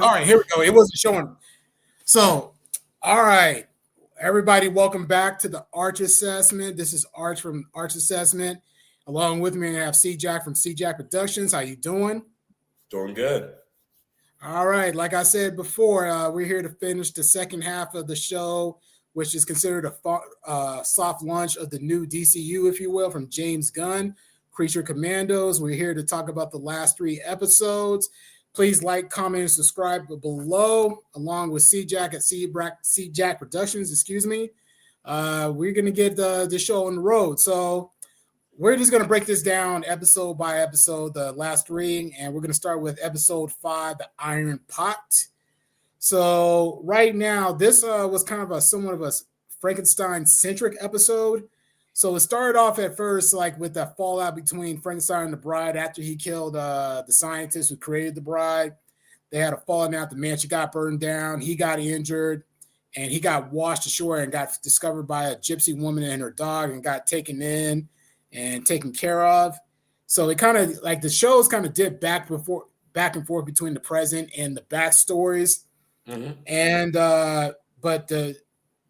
All right, here we go. It wasn't showing. So, all right, everybody, welcome back to the Arch Assessment. This is Arch from Arch Assessment. Along with me, I have CJack from CJack Productions. How you doing? Doing good. All right, like I said before, we're here to finish the second half of the show, which is considered a soft launch of the new DCU, if you will, from James Gunn, Creature Commandos. We're here to talk about the last 3 episodes. Please like, comment, and subscribe below, along with CJack at CJack Productions. Excuse me. We're gonna get the show on the road. So we're just gonna break this down episode by episode, the last 3, and we're gonna start with episode 5, the Iron Pot. So right now, this was kind of somewhat of a Frankenstein-centric episode. So it started off at first like with that fallout between Frankenstein and the bride after he killed the scientist who created the bride. They had a falling out. The mansion got burned down. He got injured, and he got washed ashore and got discovered by a gypsy woman and her dog and got taken in and taken care of. So it kind of like the shows kind of dipped back and forth between the present and the backstories. Mm-hmm. And but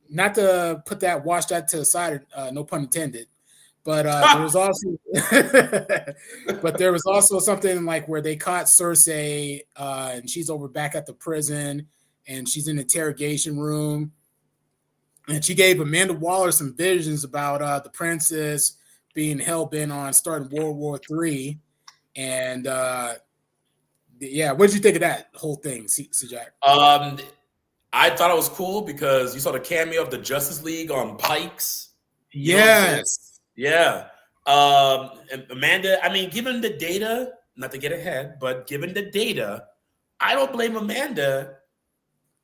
not to put that, wash that to the side, no pun intended. But there was also, but there was also something like where they caught Cersei, and she's over back at the prison, and she's in the interrogation room, and she gave Amanda Waller some visions about the princess being hell bent on starting World War III, and yeah, what did you think of that whole thing, CJack? I thought it was cool because you saw the cameo of the Justice League on Pikes. Yes. Yeah. And Amanda, I mean, given the data, not to get ahead, but given the data, I don't blame Amanda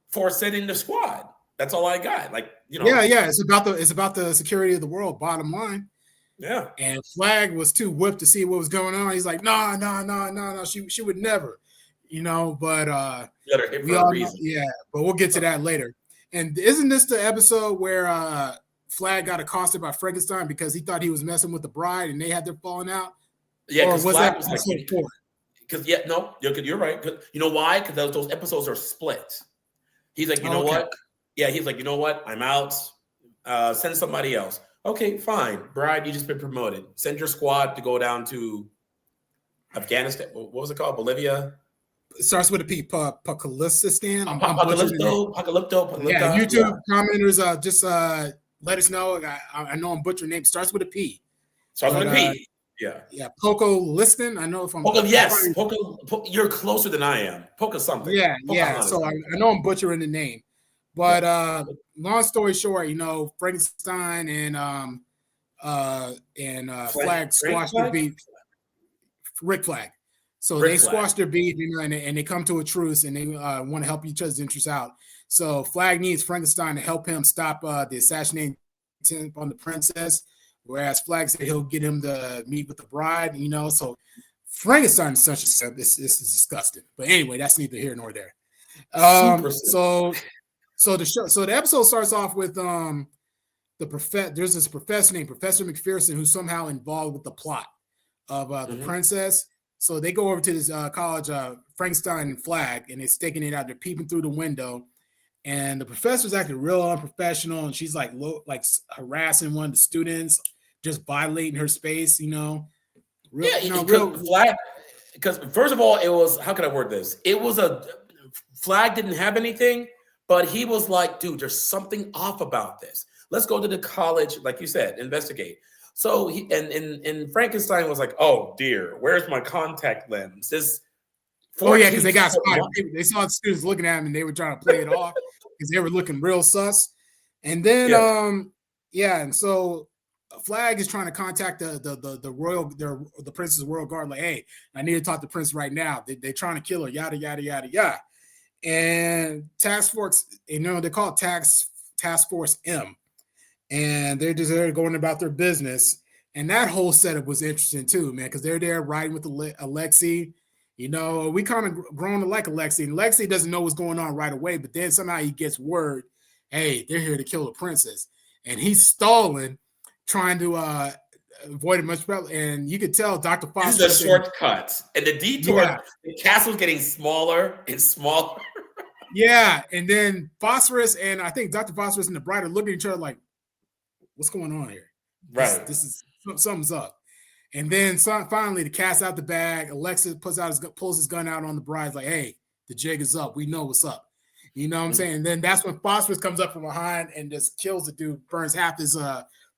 for sending the squad. That's all I got. Like, you know. Yeah. It's about the security of the world, bottom line. Yeah. And Flag was too whipped to see what was going on. He's like, no. She would never. You know, but we all know, yeah, but we'll get to that later. And isn't this the episode where Flag got accosted by Frankenstein because he thought he was messing with the bride and they had their falling out? Yeah, because Flag was like, because you're right. You know why? Because those episodes are split. He's like, you know what? Yeah, he's like, you know what? I'm out. Send somebody else. Okay, fine. Bride, you just been promoted. Send your squad to go down to Afghanistan. What was it called? Bolivia? It starts with a P. Pakalistan. Apocalypto. Yeah, YouTube commenters, just let us know. I know I'm butchering names. Starts with a P. Starts with a P. Yeah. Poco Liston. I know if I'm. Poco, yes. Poco, you're closer than I am. Poco something. Yeah. So I know I'm butchering the name, but long story short, you know, Frankenstein and Flag squashed the beef. Rick Flag. So they squash their beef, you know, and they come to a truce, and they want to help each other's interests out. So Flag needs Frankenstein to help him stop the assassination attempt on the princess, whereas Flag said he'll get him to meet with the bride. You know, so Frankenstein is such a this is disgusting. But anyway, that's neither here nor there. So the episode starts off with there's this professor named Professor McPherson who's somehow involved with the plot of the princess. So they go over to this college, Frankenstein and Flag, and they're staking it out. They're peeping through the window, and the professor's acting real unprofessional, and she's like harassing one of the students, just violating her space. You know, real Flag. Because first of all, it was, how can I word this? It was Flag didn't have anything, but he was like, dude, there's something off about this. Let's go to the college, like you said, investigate. So he and Frankenstein was like, "Oh dear, where's my contact lens?" Because they got spotted. They saw the students looking at him, and they were trying to play it off because they were looking real sus. And then, and so Flag is trying to contact the Princess Royal Guard. Like, hey, I need to talk to Prince right now. They're trying to kill her. Yada yada yada yada. And Task Force, you know, they call it Task Force M. And they're just there going about their business. And that whole setup was interesting too, man, because they're there riding with Alexei. You know, we kind of grown to like Alexei. And Alexei doesn't know what's going on right away, but then somehow he gets word, hey, they're here to kill the princess. And he's stalling, trying to avoid it much better. And you could tell Dr. Foster. This is a shortcut. And the detour, the castle's getting smaller and smaller. Yeah, and then Phosphorus and I think Dr. Phosphorus and the Bride are looking at each other like, what's going on here? Right. This is something's up. And then finally, the cat's out the bag. Alexis pulls his gun out on the Bride, like, hey, the jig is up. We know what's up. You know what I'm saying? And then that's when Phosphorus comes up from behind and just kills the dude, burns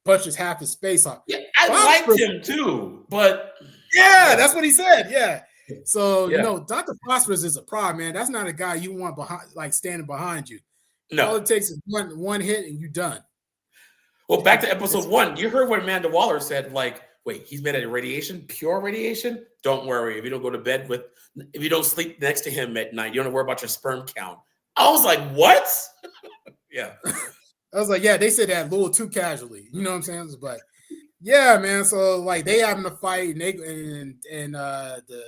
punches half his face off. Yeah, I liked him too, but yeah, that's what he said. Yeah. So Dr. Phosphorus is a problem, man. That's not a guy you want behind, like standing behind you. No. All it takes is one hit and you're done. Well, back to episode 1. You heard what Amanda Waller said, like, wait, he's made out of radiation, pure radiation? Don't worry. If you don't go to bed if you don't sleep next to him at night, you don't have to worry about your sperm count. I was like, what? Yeah. I was like, yeah, they said that a little too casually. You know what I'm saying? But yeah, man. So like they having a fight and the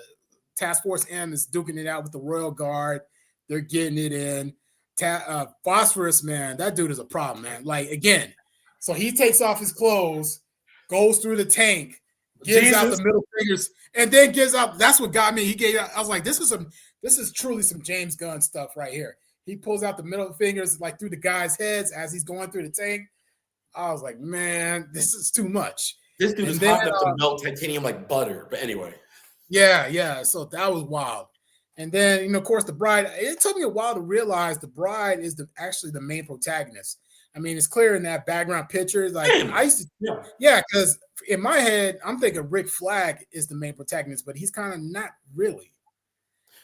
Task Force M is duking it out with the Royal Guard. They're getting it in. Phosphorus, man, that dude is a problem, man. Like again, so he takes off his clothes, goes through the tank, gives out the middle fingers, and then gives out. That's what got me. I was like, this is truly some James Gunn stuff right here. He pulls out the middle fingers like through the guys' heads as he's going through the tank. I was like, man, this is too much. This dude is hot enough to melt titanium like butter. But anyway. Yeah. So that was wild. And then, of course, the Bride, it took me a while to realize the Bride is actually the main protagonist. I mean, it's clear in that background picture. Like I used to, because in my head, I'm thinking Rick Flag is the main protagonist, but he's kind of not really.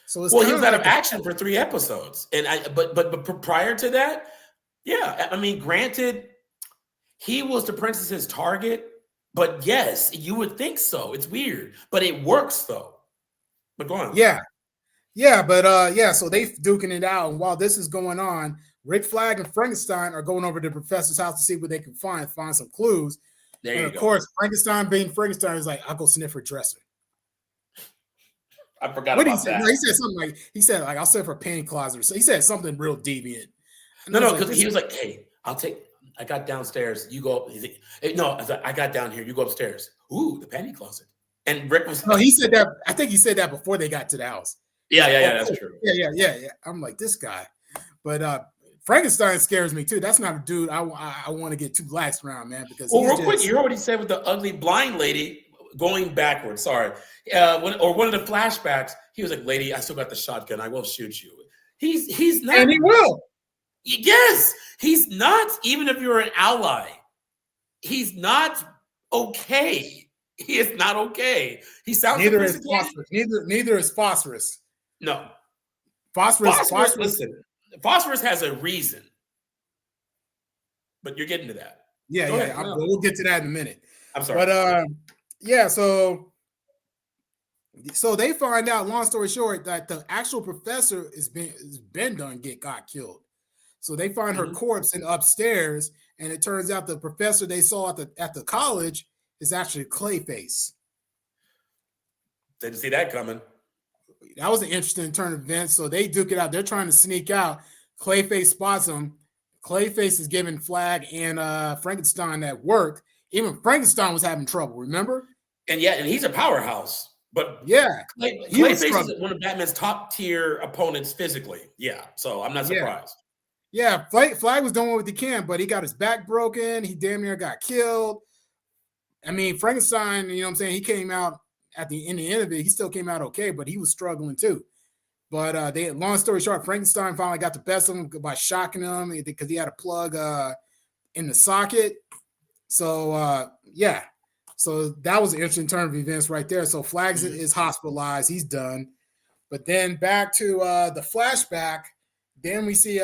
So it's he was out of action for 3 episodes, and but prior to that, yeah, I mean, granted, he was the princess's target, but yes, you would think so. It's weird, but it works though. But go on. Yeah, but so they duking it out, and while this is going on, Rick Flag and Frankenstein are going over to the professor's house to see what they can find some clues. And of course, Frankenstein being Frankenstein is like, I'll go sniff her dresser. I forgot about that. No, he said something like, I'll send for a panty closet. So he said something real deviant. No, because he was like, hey, I got downstairs. You go up. He's like, hey, no, I got down here. You go upstairs. Ooh, the panty closet. And Rick was. No, he said that. I think he said that before they got to the house. Yeah, that's true. Yeah. I'm like, this guy. But Frankenstein scares me too. That's not a dude I want to get too lax around, man. Because real quick, you heard what he said with the ugly blind lady going backwards. Sorry, one of the flashbacks. He was like, "Lady, I still got the shotgun. I will shoot you." He's not, and he will. Yes, he's not. Even if you're an ally, he's not okay. He is not okay. He sounds. Neither is Phosphorus. Neither is Phosphorus. No, Phosphorus. Listen. Phosphorus has a reason, but you're getting to that. Yeah. We'll get to that in a minute. I'm sorry, but so they find out. Long story short, that the actual professor got killed. So they find her corpse upstairs, and it turns out the professor they saw at the college is actually Clayface. Didn't see that coming. That was an interesting turn of events. So they duke it out. They're trying to sneak out. Clayface spots them. Clayface is giving Flag and Frankenstein that work. Even Frankenstein was having trouble, remember? And he's a powerhouse. But Clayface is one of Batman's top tier opponents physically. Yeah, so I'm not surprised. Yeah, Flag was doing what he can, but he got his back broken. He damn near got killed. I mean, Frankenstein, you know what I'm saying? He came out at the end of it. He still came out okay, but he was struggling too. But long story short, Frankenstein finally got the best of him by shocking him because he had a plug in the socket. So so that was an interesting turn of events right there. So Flags is hospitalized. He's done. But then back to the flashback. Then we see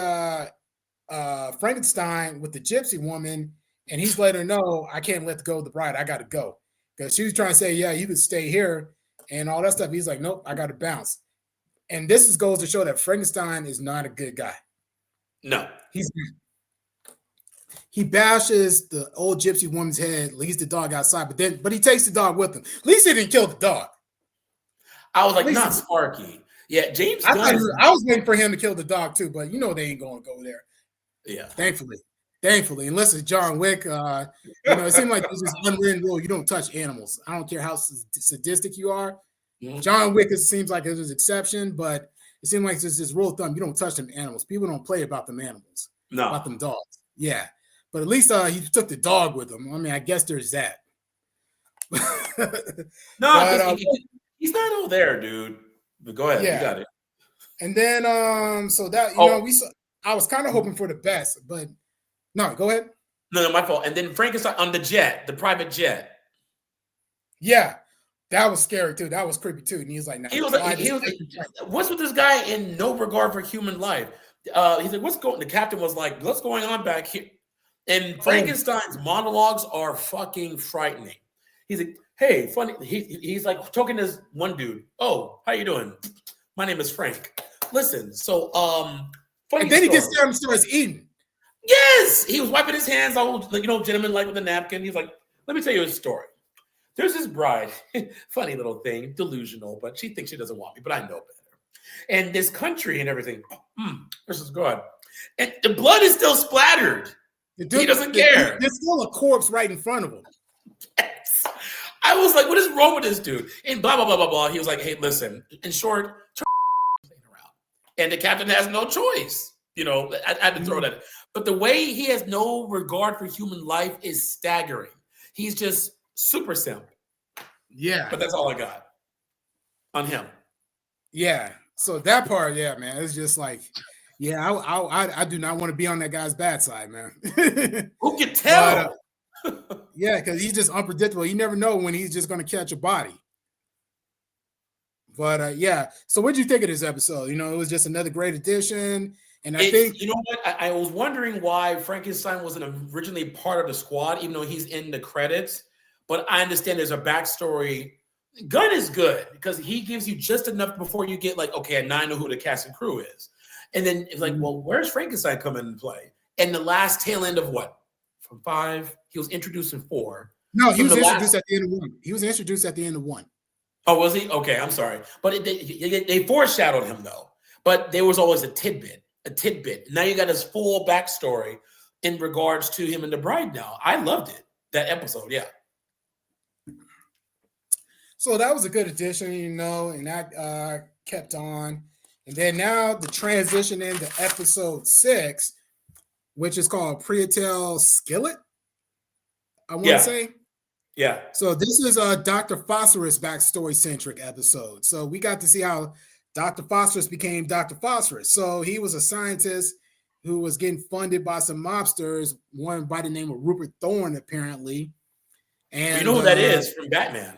Frankenstein with the gypsy woman, and he's letting her know, I can't let go of the bride. I got to go. Because she was trying to say, yeah, you could stay here and all that stuff. He's like, nope, I got to bounce. And this goes to show that Frankenstein is not a good guy. No. He bashes the old gypsy woman's head, leaves the dog outside, but he takes the dog with him. At least he didn't kill the dog. I was like, not Sparky. Yeah, James Gunn. I was waiting for him to kill the dog too, but they ain't going to go there. Yeah. Thankfully, unless it's John Wick, it seemed like there's this unwritten rule: you don't touch animals. I don't care how sadistic you are. Mm-hmm. John Wick seems like there's an exception, but it seemed like it's this rule of thumb: you don't touch them animals. People don't play about them animals, about them dogs. Yeah, but at least he took the dog with him. I mean, I guess there's that. He's not all there, dude. But go ahead, you got it. And then, so that I was kind of hoping for the best, but no, go ahead. No, my fault. And then Frankenstein on the jet, the private jet. Yeah, that was scary too. That was creepy too. And he was like, nah, what's with this guy in no regard for human life? He's like, the captain was like, what's going on back here? And Frankenstein's monologues are fucking frightening. He's like, hey, funny. He's like talking to this one dude. Oh, how you doing? My name is Frank. Listen, so funny and then story. He gets there and starts eating. Yes, he was wiping his hands, gentleman like with a napkin. He's like, let me tell you a story. There's this bride, funny little thing, delusional, but she thinks she doesn't want me, but I know better. And this country and everything, this is good. And the blood is still splattered. He doesn't care. There's still a corpse right in front of him. Yes. I was like, what is wrong with this dude? And blah, blah, blah, blah, blah. He was like, hey, listen, in short, around. And the captain has no choice. I had to throw that. But the way he has no regard for human life is staggering. He's just super simple. Yeah. But that's all I got on him. Yeah. So that part, yeah, man, it's just like, yeah, I do not want to be on that guy's bad side, man. Who can tell? Yeah, because he's just unpredictable. You never know when he's just going to catch a body. But yeah, so what did you think of this episode? It was just another great addition. And I think, you know what? I was wondering why Frankenstein wasn't originally part of the squad, even though he's in the credits. But I understand there's a backstory. Gunn is good because he gives you just enough before you get like, okay, now I know who the cast and crew is. And then it's like, well, where's Frankenstein coming into play? And the last tail end of what? From 5, he was introduced in 4. No, he was introduced at the end of 1. He was introduced at the end of 1. Oh, was he? Okay, I'm sorry. But they foreshadowed him though. But there was always a tidbit. Now you got his full backstory in regards to him and the bride now. I loved it, that episode, yeah. So that was a good addition, and that kept on. And then now the transition into episode 6, which is called Priatel Skillet, I want to say. Yeah. So this is a Dr. Phosphorus backstory-centric episode. So we got to see how Dr. Phosphorus became Dr. Phosphorus. So he was a scientist who was getting funded by some mobsters, one by the name of Rupert Thorne, apparently. And you know who that is from Batman?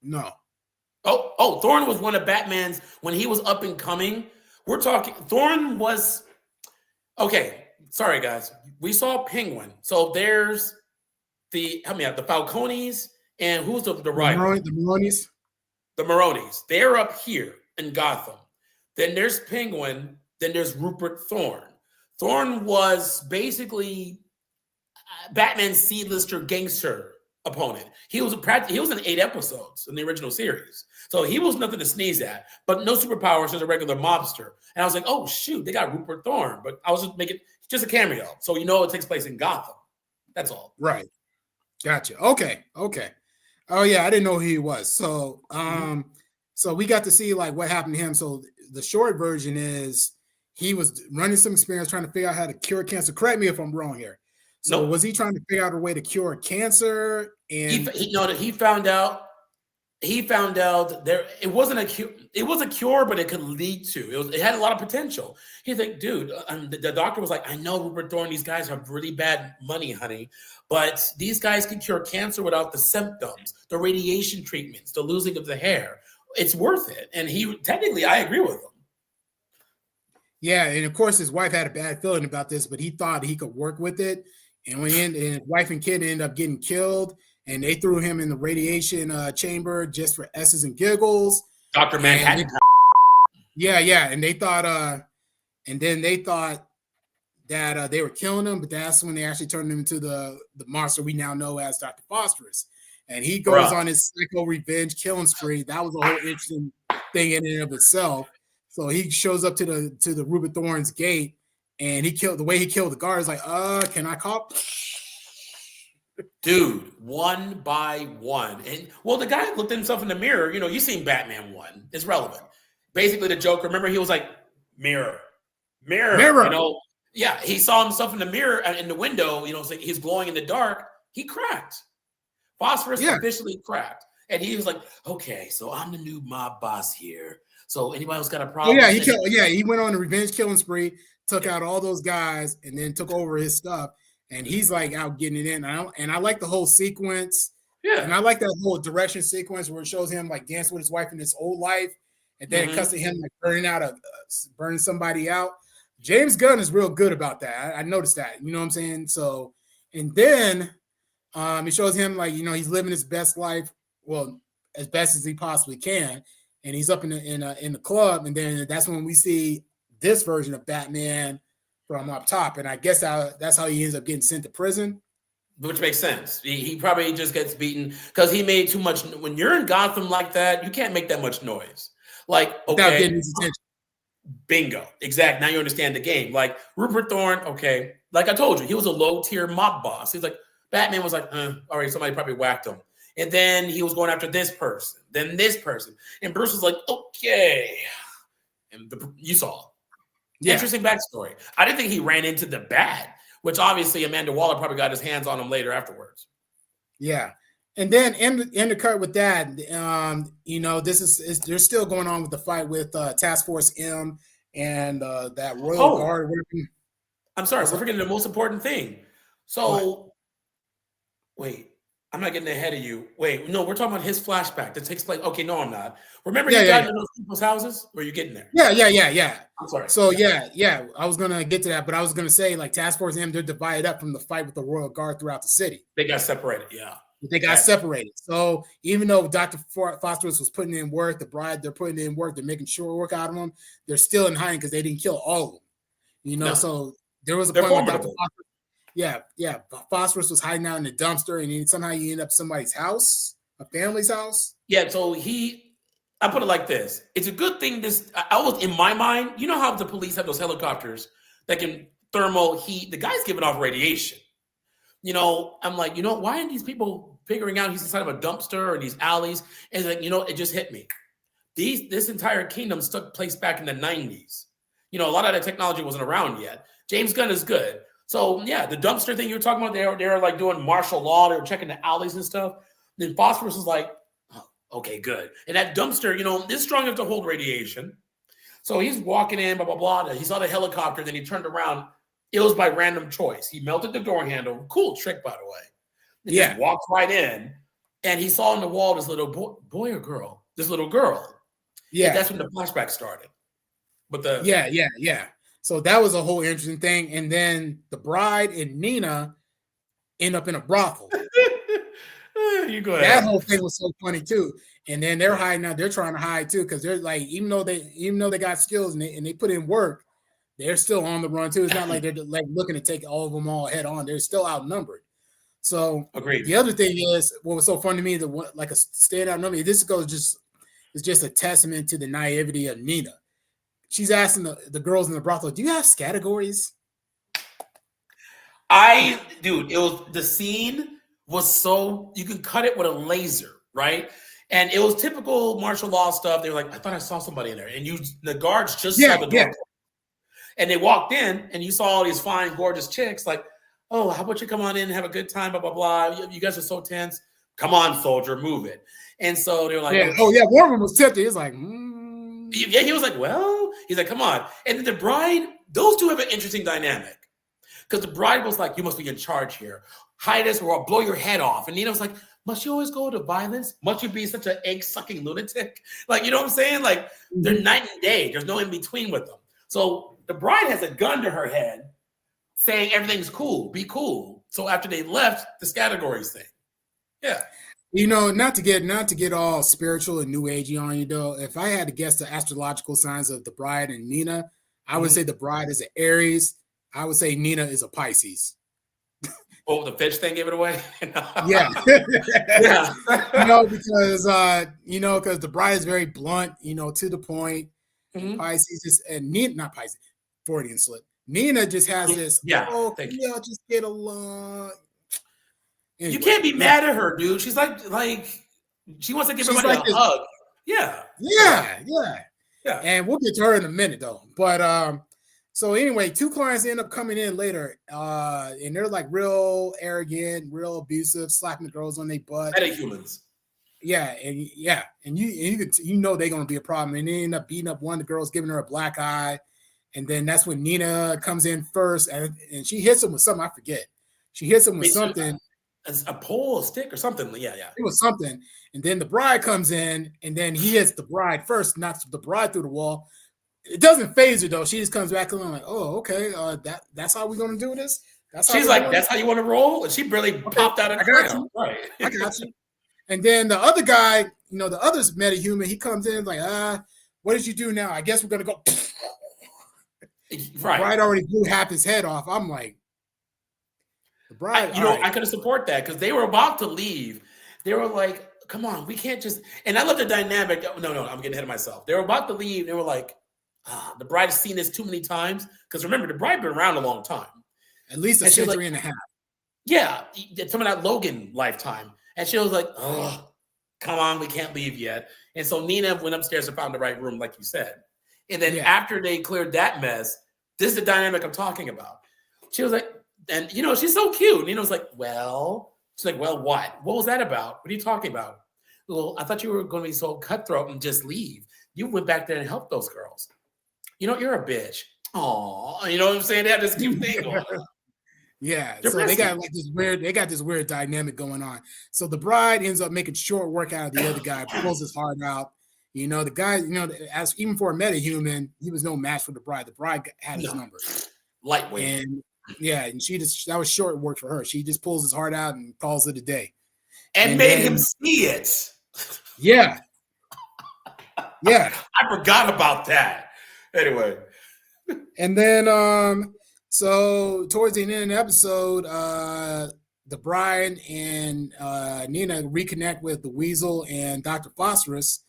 No. Oh, Thorne was one of Batman's when he was up and coming. We're talking, Thorne was, okay, sorry guys. We saw Penguin. So there's the Falcones, and who's the rival? The Maronis. The Maronis. They're up here in Gotham. Then there's Penguin. Then there's Rupert Thorne. Thorne was basically Batman's C-lister gangster opponent. He was in 8 episodes in the original series. So he was nothing to sneeze at, but no superpowers, just a regular mobster. And I was like, oh shoot, they got Rupert Thorne. But I was just a cameo. So it takes place in Gotham. That's all. Right. Gotcha. Okay. Oh yeah, I didn't know who he was. So so we got to see like what happened to him. So the short version is he was running some experiments trying to figure out how to cure cancer. Correct me if I'm wrong here. So was he trying to figure out a way to cure cancer? And he found out there it wasn't a cure. It was a cure, but it could lead to it had a lot of potential. He's like, dude, the doctor was like, I know Rupert Thorne, these guys have really bad money, honey, but these guys can cure cancer without the symptoms, the radiation treatments, the losing of the hair. It's worth it. And I agree with him. Yeah, and of course his wife had a bad feeling about this, but he thought he could work with it. And when his wife and kid ended up getting killed, and they threw him in the radiation chamber just for S's and giggles. Dr. Manhattan. Yeah. And they thought, that they were killing him, but that's when they actually turned him into the monster we now know as Dr. Phosphorus. And he goes on his psycho revenge killing spree. That was a whole interesting thing in and of itself. So he shows up to the Rupert Thorne's gate, and the way he killed the guard is like, can I call? Dude, one by one. And the guy looked at himself in the mirror. You've seen Batman 1. It's relevant. basically the Joker. Remember, he was like, mirror. Yeah, he saw himself in the mirror in the window. So he's glowing in the dark. He cracked. Phosphorus officially cracked, and he was like, "Okay, so I'm the new mob boss here. So anybody else got a problem?" He went on a revenge killing spree, took out all those guys, and then took over his stuff. And he's like out getting it in. And I like the whole sequence. Yeah, and I like that whole direction sequence where it shows him like dancing with his wife in his old life, and then it cuts to him like burning somebody out. James Gunn is real good about that. I noticed that. You know what I'm saying? So, and then it shows him like he's living his best life, well, as best as he possibly can, and he's up in the club, and then that's when we see this version of Batman from up top, and I guess that's how he ends up getting sent to prison. Which makes sense. He probably just gets beaten because he made too much. When you're in Gotham like that, you can't make that much noise. Like, okay, getting his attention. Bingo. Exact. Now you understand the game. Like Rupert Thorne, okay. Like I told you, he was a low-tier mob boss. He's like, Batman was like, all right, somebody probably whacked him. And then he was going after this person, then this person. And Bruce was like, okay. And you saw. Yeah. Interesting backstory. I didn't think he ran into the Bat, which obviously Amanda Waller probably got his hands on him later afterwards. Yeah. And then in the cut with that, they're still going on with the fight with Task Force M and that Royal Guard. I'm sorry, we're forgetting the most important thing. So, wait, I'm not getting ahead of you. Wait, no, we're talking about his flashback that takes place. Okay, no, I'm not. Remember he got into those people's houses? Or are you getting there? Yeah. I'm sorry. So, yeah. I was going to get to that, but I was going to say, like, Task Force M, they're divided up from the fight with the Royal Guard throughout the city. They got separated, yeah. They got separated. So even though Dr. Phosphorus was putting in work, the Bride, they're putting in work, they're making sure work out of them, they're still in hiding because they didn't kill all of them. So there was a point where Dr. Phosphorus, Phosphorus was hiding out in the dumpster, and then somehow he ended up somebody's house, a family's house. Yeah, so I put it like this. It's a good thing I was, in my mind, you know how the police have those helicopters that can thermal heat? The guy's giving off radiation. I'm like, why aren't these people figuring out he's inside of a dumpster or these alleys? And it's like, it just hit me. This entire kingdom took place back in the 90s. A lot of that technology wasn't around yet. James Gunn is good. So, yeah, the dumpster thing you were talking about, they were like doing martial law. They were checking the alleys and stuff. Then Phosphorus was like, oh, okay, good. And that dumpster, is strong enough to hold radiation. So he's walking in, blah, blah, blah. He saw the helicopter. Then he turned around. It was by random choice. He melted the door handle. Cool trick, by the way. He just walked right in, and he saw on the wall this little boy or girl. This little girl. Yeah, and that's when the flashback started. But yeah. So that was a whole interesting thing. And then the Bride and Nina end up in a brothel. You go ahead. That whole thing was so funny too. And then they're hiding out. They're trying to hide too because they're like, even though they got skills and they put in work, they're still on the run too. It's not like they're like looking to take all of them all head on. They're still outnumbered. So agreed. The other thing is what was so funny to me, like a standout number. This is just a testament to the naivety of Nina. She's asking the girls in the brothel, "Do you have categories?" The scene was so you can cut it with a laser, right? And it was typical martial law stuff. They were like, "I thought I saw somebody in there," and the guards just saw the door. Yeah. And they walked in, and you saw all these fine, gorgeous chicks. Like, oh, how about you come on in and have a good time? Blah blah blah. You guys are so tense. Come on, soldier, move it. And so they were like, Warren was tempted. He's like, Yeah, he was like, well, he's like, come on. And then the Bride, those two have an interesting dynamic because the Bride was like, you must be in charge here. Hide us, or I'll blow your head off. And Nina was like, must you always go to violence? Must you be such an egg-sucking lunatic? Like, you know what I'm saying? Like, they're night and day. There's no in between with them. So the Bride has a gun to her head saying everything's cool, be cool. So after they left, the categories thing. Yeah. Not to get all spiritual and new agey on you though. If I had to guess the astrological signs of the Bride and Nina, I would say the Bride is an Aries. I would say Nina is a Pisces. Oh, the fish thing gave it away? Yeah. Yeah. Because the Bride is very blunt, to the point. Mm-hmm. Pisces just and Nina, not Pisces, Freudian slip. Nina just has this. Yeah. Oh, y'all just get along. Anyway, you can't be mad at her, dude. She's like she wants to give everybody a hug. Yeah. Yeah. Yeah. And we'll get to her in a minute though. But so anyway, two clients end up coming in later, and they're like real arrogant, real abusive, slapping the girls on their butt. Metahumans. Yeah, and you know they're gonna be a problem, and they end up beating up one of the girls, giving her a black eye, and then that's when Nina comes in first, and she hits him with something, I forget. She hits him with something, a pole, a stick, or something. Yeah. It was something, and then the bride comes in, and then he hits the bride first, knocks the bride through the wall. It doesn't phase her though. She just comes back and like, oh, okay, that's how we're gonna do this. She's like, that's how you want to roll, and she barely popped out of the ground. Right, I got you. And then the other guy, the other's metahuman, he comes in like, what did you do now? I guess we're gonna go. Right. The bride already blew half his head off. I'm like, the bride. I could support that because they were about to leave. They were like, come on, we can't just. And I love the dynamic. No, I'm getting ahead of myself. They were about to leave. They were like, the bride has seen this too many times. Because remember, the bride been around a long time. At least a century and a half. Yeah, some of that Logan lifetime. And she was like, oh, come on, we can't leave yet. And so Nina went upstairs and found the right room, like you said. And then after they cleared that mess, this is the dynamic I'm talking about. She was like, and she's so cute. Nina was like, well, she's like, well, what? What was that about? What are you talking about? Well, I thought you were going to be so cutthroat and just leave. You went back there and helped those girls. You're a bitch. Aw, you know what I'm saying? They have this cute thing going on. Yeah, so they got like this weird dynamic going on. So the bride ends up making short work out of the other guy, pulls his heart out. The guy, as even for a metahuman, he was no match for the bride. The bride had his number. Lightweight. And that was short work for her. She just pulls his heart out and calls it a day. And made him see it. Yeah. Yeah. I forgot about that. Anyway. And then so towards the end of the episode, the bride and Nina reconnect with the Weasel and Dr. Phosphorus,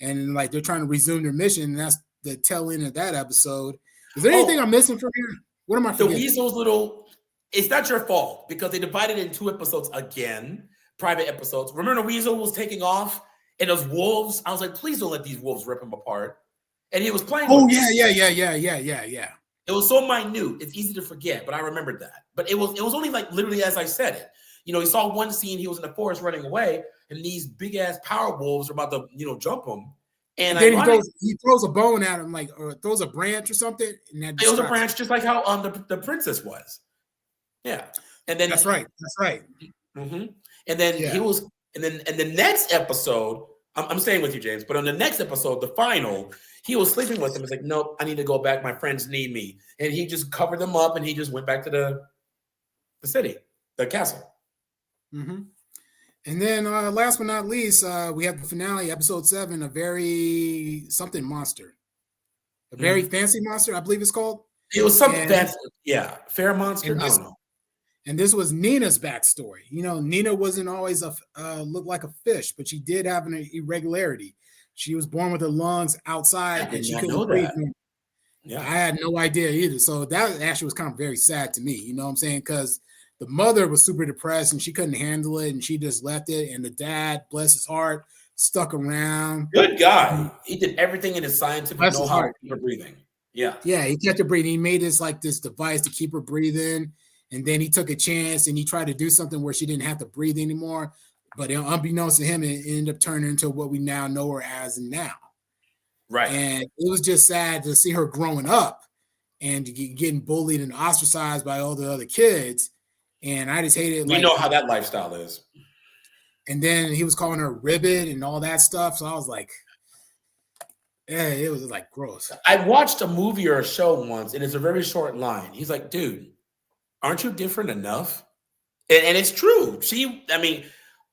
and like they're trying to resume their mission. And that's the tail end of that episode. Is there anything I'm missing from here? What am I forgetting? The Weasel's little. It's not your fault because they divided it in 2 episodes again, private episodes. Remember, the Weasel was taking off, and those wolves. I was like, please don't let these wolves rip him apart. And he was playing. Oh yeah. It was so minute, it's easy to forget, but I remembered that. But it was only like literally as I said it. He saw one scene, he was in the forest running away, and these big ass power wolves are about to, jump him. And then he throws a bone at him, or throws a branch or something. And it was a branch, just like how the princess was. Yeah. And then that's right. Mm-hmm. And then he was, and the next episode, I'm staying with you, James, but on the next episode, the final, he was sleeping with them. He's like, nope, I need to go back. My friends need me. And he just covered them up and he just went back to the city, the castle. Mm-hmm. And then last but not least, we have the finale, episode 7, a very something monster. A very fancy monster, I believe it's called. It was something fancy. Yeah, fair monster. I don't know. And this was Nina's backstory. Nina wasn't always looked like a fish, but she did have an irregularity. She was born with her lungs outside, and she couldn't breathe. Yeah, I had no idea either. So that actually was kind of very sad to me. You know what I'm saying? Because the mother was super depressed and she couldn't handle it, and she just left it. And the dad, bless his heart, stuck around. Good guy. He did everything in his scientific know-how to keep her breathing. Yeah. Yeah, he kept her breathing. He made this device to keep her breathing. And then he took a chance and he tried to do something where she didn't have to breathe anymore. But unbeknownst to him, it ended up turning into what we now know her as now. Right. And it was just sad to see her growing up and getting bullied and ostracized by all the other kids. And I just hated it. We know how that lifestyle is. And then he was calling her ribbit and all that stuff. So I was like, yeah, it was like gross. I watched a movie or a show once, and it's a very short line. He's like, dude, aren't you different enough? And it's true.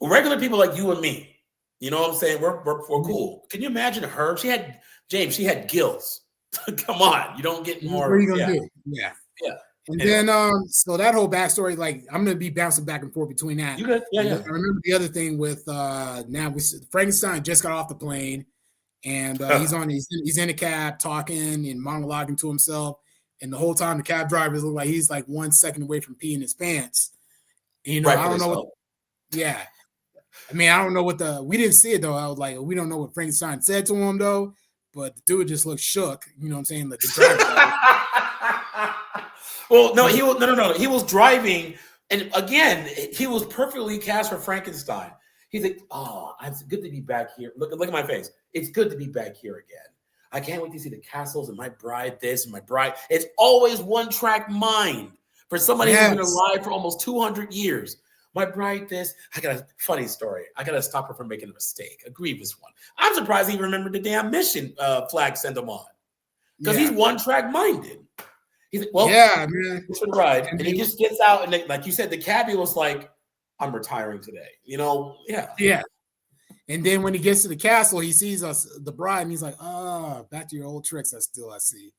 Regular people like you and me, you know what I'm saying? We're cool. Can you imagine her? She had gills. Come on, you don't get more. What are you gonna do? Yeah. And anyway. Then, so that whole backstory, like I'm gonna be bouncing back and forth between that. You good? Yeah. I remember the other thing with Frankenstein just got off the plane, and he's in a cab talking and monologuing to himself, and the whole time the cab driver looks like he's like 1 second away from peeing his pants. And, I don't know. I don't know we didn't see it though. I was like, we don't know what Frankenstein said to him though. but the dude just looked shook. You know what I'm saying? Like the driver. Well, no, no. He was driving, and again, he was perfectly cast for Frankenstein. He's like, "Oh, it's good to be back here. Look at my face. It's good to be back here again. I can't wait to see the castles and my bride this and my bride." It's always one-track mind for somebody who's been alive for almost 200 years. My bride this. I got a funny story. I got to stop her from making a mistake, a grievous one. I'm surprised he remembered the damn mission flag sent him on because he's one-track minded. He's like, well, man. For the ride. And he just gets out, and like you said, the cabbie was like, I'm retiring today. You know, Yeah. And then when he gets to the castle, he sees the bride, and he's like, back to your old tricks. I see.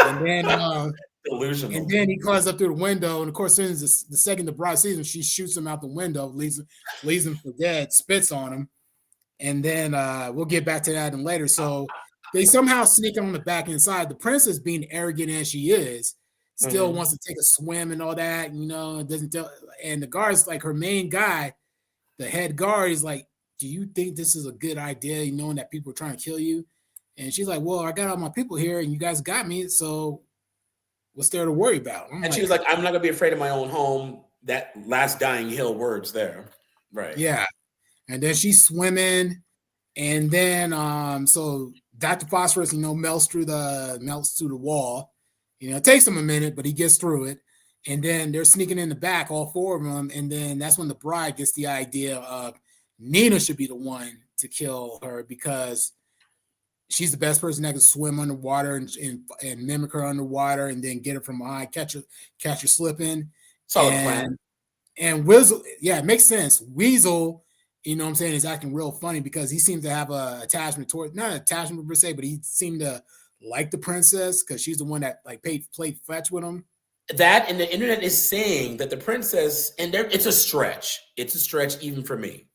And then delusional. And then he climbs up through the window, and of course, as soon as the second the bride sees him, she shoots him out the window, leaves him for dead, spits on him, and then we'll get back to that in later. So they somehow sneak on the back inside. The princess, being arrogant as she is, still wants to take a swim and all that, doesn't tell. And the guard's like her main guy, the head guard, is like, "Do you think this is a good idea? Knowing that people are trying to kill you?" And she's like, "Well, I got all my people here, and you guys got me, so what's there to worry about?" She was like, "I'm not gonna be afraid of my own home." That last dying hill words there, right? Yeah. And then she's swimming, and then so Dr. Phosphorus, melts through the wall. It takes him a minute, but he gets through it. And then they're sneaking in the back, all four of them. And then that's when the bride gets the idea of Nina should be the one to kill her because she's the best person that can swim underwater and mimic her underwater and then get her from behind, catch her slipping. Solid plan. And Weasel, it makes sense. Weasel, is acting real funny because he seems to have a attachment toward, not an attachment per se, but he seemed to like the princess because she's the one that like played fetch with him. That, and the internet is saying that the princess, and it's a stretch. It's a stretch even for me.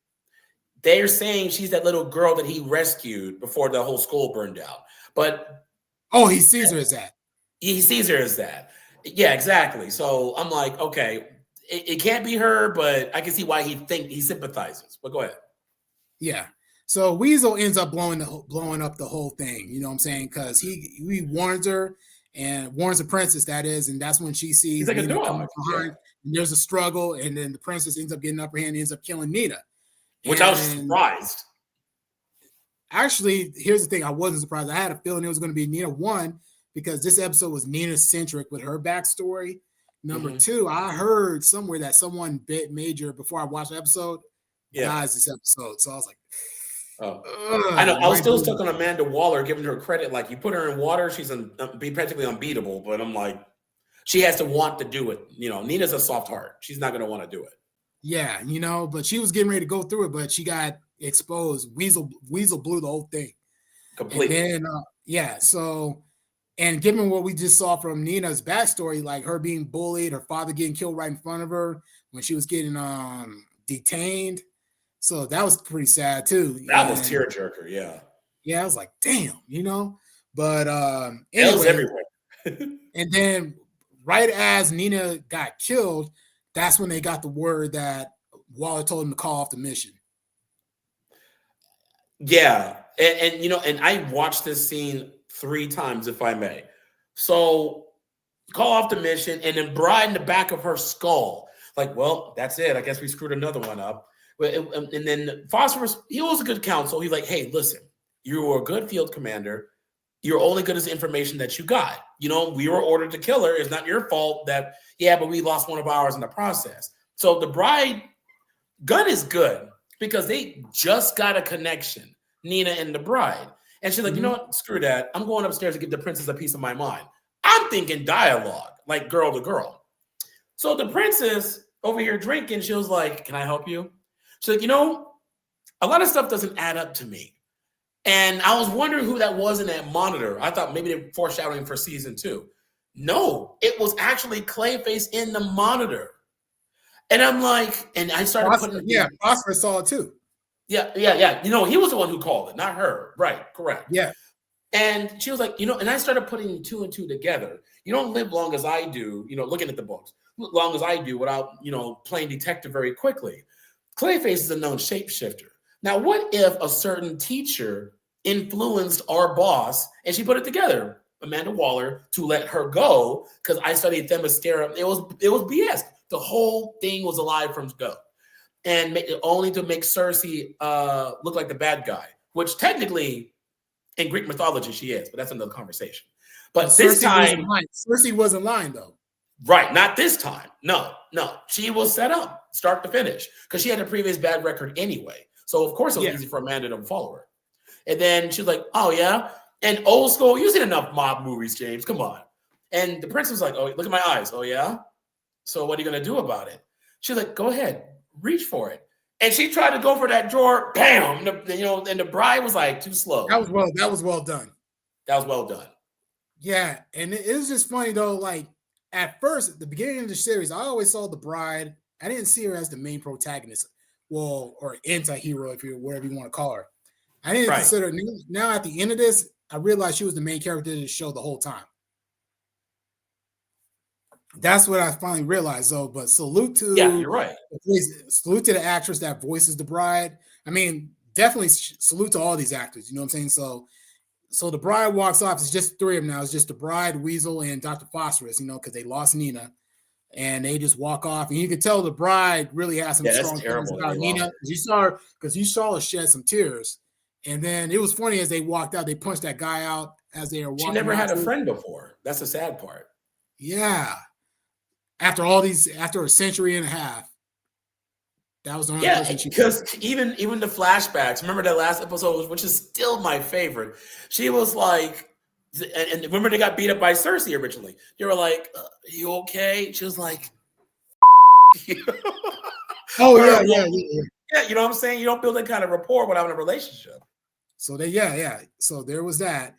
They're saying she's that little girl that he rescued before the whole school burned down. But he sees her as that. He sees her as that. Yeah, exactly. So I'm like, okay, it can't be her, but I can see why he sympathizes. But go ahead. Yeah. So Weasel ends up blowing up the whole thing. You know what I'm saying? Because he warns her and warns the princess, that is, and that's when she sees like Nina coming behind. And there's a struggle, and then the princess ends up getting upper hand and ends up killing Nina. Which I was surprised. Actually, here's the thing. I wasn't surprised. I had a feeling it was going to be Nina, one, because this episode was Nina-centric with her backstory. Number two, I heard somewhere that someone bit Major before I watched the episode dies this episode. So I was like, I know. I was still stuck on Amanda Waller, giving her credit. Like, you put her in water, she's be practically unbeatable. But I'm like, she has to want to do it. Nina's a soft heart. She's not going to want to do it. Yeah, but she was getting ready to go through it, but she got exposed. Weasel blew the whole thing completely. And then, so, and given what we just saw from Nina's backstory, like her being bullied, her father getting killed right in front of her when she was getting detained, so that was pretty sad too. That was tearjerker, yeah. I was like, damn, but anyway, it was everywhere. And then, right as Nina got killed, that's when they got the word that Waller told him to call off the mission. Yeah. And I watched this scene 3 times, if I may. So call off the mission, and then Bride in the back of her skull. Like, well, that's it. I guess we screwed another one up. And then Phosphorus, he was a good counsel. He's like, hey, listen, you were a good field commander. You're only good as the information that you got. We were ordered to kill her. It's not your fault that, but we lost one of ours in the process. So the Bride gun is good because they just got a connection, Nina and the Bride. And she's like, you know what? Screw that. I'm going upstairs to give the princess a piece of my mind. I'm thinking dialogue, like girl to girl. So the princess over here drinking, she was like, can I help you? She's like, a lot of stuff doesn't add up to me. And I was wondering who that was in that monitor. I thought maybe they're foreshadowing for season 2. No, it was actually Clayface in the monitor. And I'm like, and I started putting... Yeah, Phosphorus saw it too. Yeah. He was the one who called it, not her. Right, correct. Yeah. And she was like, and I started putting 2 and 2 together. You don't live long as I do, looking at the books, long as I do without, playing detective very quickly. Clayface is a known shapeshifter. Now, what if a certain teacher influenced our boss, and she put it together, Amanda Waller, to let her go because I studied Themyscira. It was BS. The whole thing was a lie from go, and only to make Cersei look like the bad guy, which technically in Greek mythology she is, but that's another conversation. But this time, Cersei wasn't lying though. Right, not this time. No. She was set up, start to finish, because she had a previous bad record anyway. So of course it was easy for Amanda to follow her. And then she's like, "Oh yeah," and old school. You've seen enough mob movies, James. Come on. And the prince was like, "Oh, look at my eyes. Oh yeah. So what are you gonna do about it?" She's like, "Go ahead, reach for it." And she tried to go for that drawer. Bam! And the bride was like too slow. That was well done. That was well done. Yeah, and it was just funny though. Like at first, at the beginning of the series, I always saw the bride. I didn't see her as the main protagonist, or anti-hero, whatever you want to call her. I didn't consider. Now at the end of this, I realized she was the main character of the show the whole time. That's what I finally realized, though. But salute to you're right. Salute to the actress that voices the bride. I mean, definitely salute to all these actors. You know what I'm saying? So the bride walks off. It's just three of them now. It's just the bride, Weasel, and Dr. Phosphorus. Because they lost Nina, and they just walk off. And you can tell the bride really has some strong feelings about Nina. You saw her shed some tears. And then it was funny as they walked out, they punched that guy out as they were walking. She never had a friend before. That's the sad part. Yeah. After a century and a half. That was the only person she because even the flashbacks, remember that last episode, which is still my favorite. She was like, and remember they got beat up by Cersei originally. They were like, "You okay?" She was like, "Oh yeah. Yeah, you know what I'm saying? You don't build that kind of rapport without a relationship." So So there was that.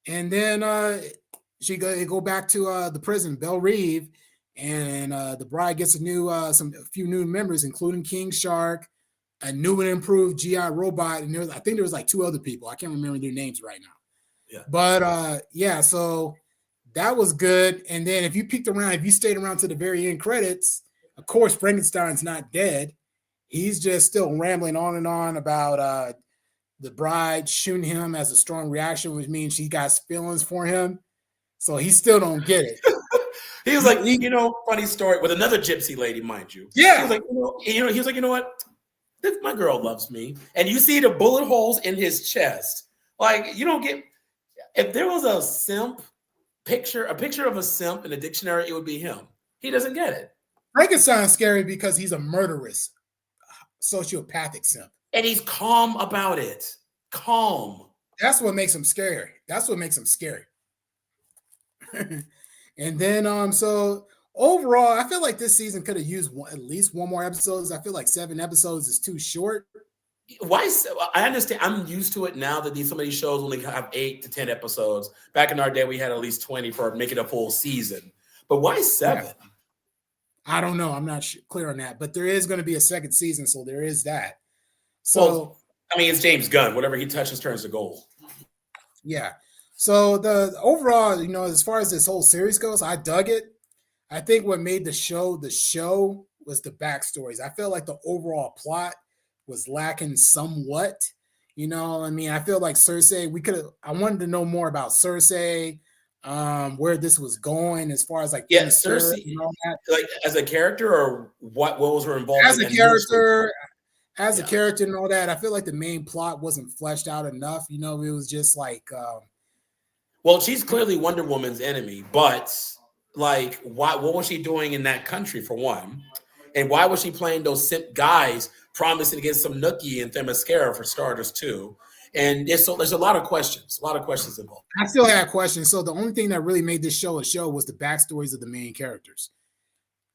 And then they go back to the prison, Belle Reve, and the bride gets a few new members, including King Shark, a new and improved GI robot, and I think there was like two other people. I can't remember their names right now. Yeah. But so that was good. And then if you stayed around to the very end credits, of course Frankenstein's not dead. He's just still rambling on and on about the bride shooting him as a strong reaction, which means she got feelings for him. So he still don't get it. He was like, funny story with another gypsy lady, mind you. Yeah. He was like, he was like, you know what? My girl loves me. And you see the bullet holes in his chest. Like, you don't get, if there was a picture of a simp in a dictionary, it would be him. He doesn't get it. Frankenstein's scary because he's a murderous, sociopathic simp. And he's calm about it. Calm. That's what makes him scary. And then, so overall, I feel like this season could have used at least one more episodes. I feel like 7 episodes is too short. Why? I understand. I'm used to it now that some of these shows only have 8 to 10 episodes. Back in our day, we had at least 20 for making a full season. But why 7? Yeah. I don't know. I'm not clear on that. But there is going to be a second season, so there is that. So, it's James Gunn. Whatever he touches turns to gold. Yeah. So the overall, as far as this whole series goes, I dug it. I think what made the show was the backstories. I felt like the overall plot was lacking somewhat. I feel like Cersei, I wanted to know more about Cersei, where this was going as far as Cersei, and all that. Like as a character, or what was her involvement as a character? As a character and all that, I feel like the main plot wasn't fleshed out enough. It was just like, well, she's clearly Wonder Woman's enemy, but like, what was she doing in that country for one? And why was she playing those simp guys, promising to get some nookie and Themyscira for starters too? And there's a lot of questions involved. I still have questions. So the only thing that really made this show a show was the backstories of the main characters.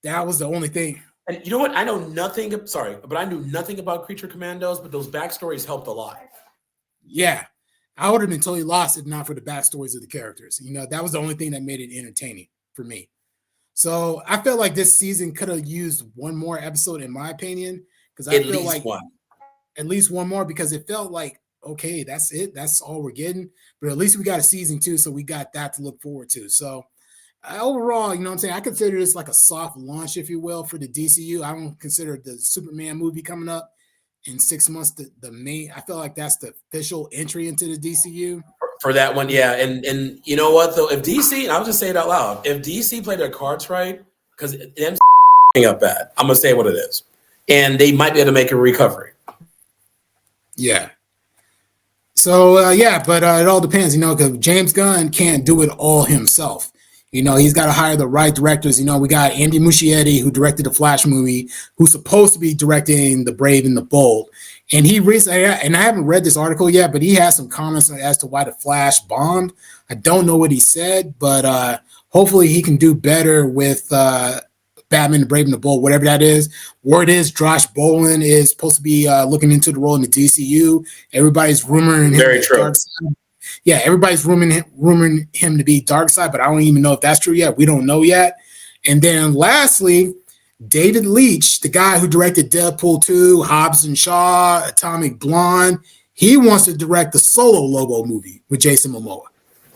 That was the only thing. And you know what? I know nothing. Sorry, but I knew nothing about Creature Commandos, but those backstories helped a lot. Yeah. I would have been totally lost if not for the backstories of the characters. That was the only thing that made it entertaining for me. So I felt like this season could have used one more episode, in my opinion, because I feel like at least one more, because it felt like, okay, that's it. That's all we're getting. But at least we got a season 2, so we got that to look forward to. So overall, what I'm saying, I consider this like a soft launch, if you will, for the DCU. I don't consider the Superman movie coming up in 6 months. The main, I feel like that's the official entry into the DCU. For that one, yeah. And you know what, though? If DC, and I'll just say it out loud, if DC played their cards right, because them up bad, I'm going to say what it is. And they might be able to make a recovery. Yeah. So, yeah, but it all depends, because James Gunn can't do it all himself. He's got to hire the right directors. We got Andy Muschietti, who directed the Flash movie, who's supposed to be directing The Brave and the Bold. And he recently, and I haven't read this article yet, but he has some comments as to why the Flash bombed. I don't know what he said, but hopefully he can do better with Batman, The Brave and the Bold, whatever that is. Word is Josh Brolin is supposed to be looking into the role in the DCU. Everybody's rumoring him. Very true. Yeah, everybody's rumoring him to be Darkseid, but I don't even know if that's true yet. We don't know yet. And then lastly, David Leitch, the guy who directed Deadpool 2, Hobbs and Shaw, Atomic Blonde, he wants to direct the Solo Lobo movie with Jason Momoa.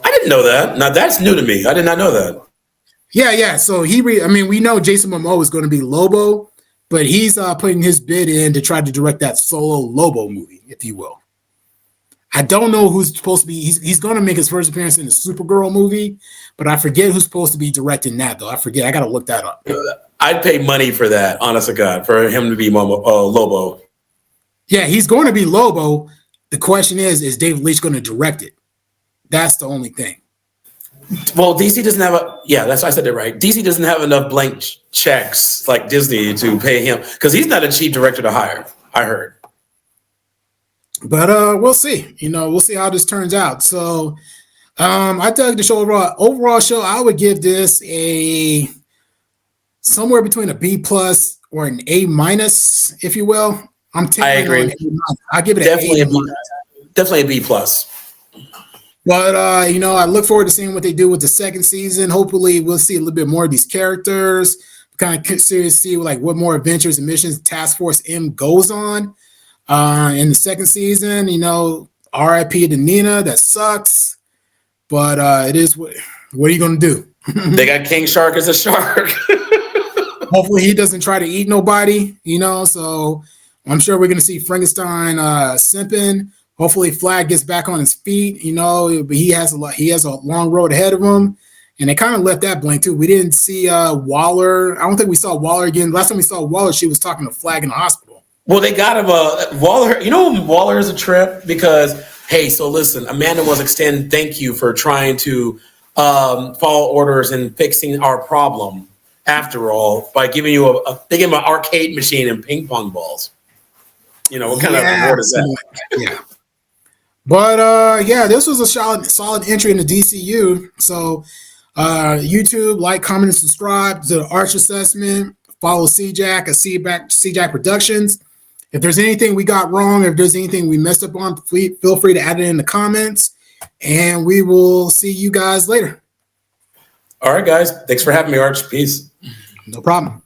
I didn't know that. Now that's new to me. I did not know that. Yeah. So we know Jason Momoa is going to be Lobo, but he's putting his bid in to try to direct that Solo Lobo movie, if you will. I don't know who's supposed to be. He's going to make his first appearance in the Supergirl movie, but I forget who's supposed to be directing that, though. I forget. I got to look that up. I'd pay money for that, honest to God, for him to be Lobo. Yeah, he's going to be Lobo. The question is David Leitch going to direct it? That's the only thing. Well, DC doesn't have that's why I said it right. DC doesn't have enough blank checks like Disney to pay him because he's not a cheap director to hire, I heard. But we'll see. We'll see how this turns out. So I dug the show overall. Overall show, I would give this a somewhere between a B+ or an A-, if you will. I agree. I'll give it definitely an A-. Definitely a B+. But I look forward to seeing what they do with the second season. Hopefully, we'll see a little bit more of these characters. Kind of curious to see what more adventures and missions Task Force M goes on. In the second season, R.I.P. to Nina. That sucks, but it is what are you going to do? They got King Shark as a shark. Hopefully, he doesn't try to eat nobody. So I'm sure we're going to see Frankenstein simping. Hopefully, Flag gets back on his feet. But he has a long road ahead of him. And they kind of left that blank too. We didn't see Waller. I don't think we saw Waller again. Last time we saw Waller, she was talking to Flag in the hospital. Well, they got him Waller. Waller is a trip because, hey, so listen, Amanda was extending thank you for trying to follow orders and fixing our problem. After all, by giving you they gave him an arcade machine and ping pong balls. What kind of reward is that? Yeah. But this was a solid entry in the DCU. So YouTube, like, comment, and subscribe to the Arch Assessment. Follow CJack at CJack Productions. If there's anything we got wrong, if there's anything we messed up on, feel free to add it in the comments, and we will see you guys later. All right, guys. Thanks for having me, Arch. Peace. No problem.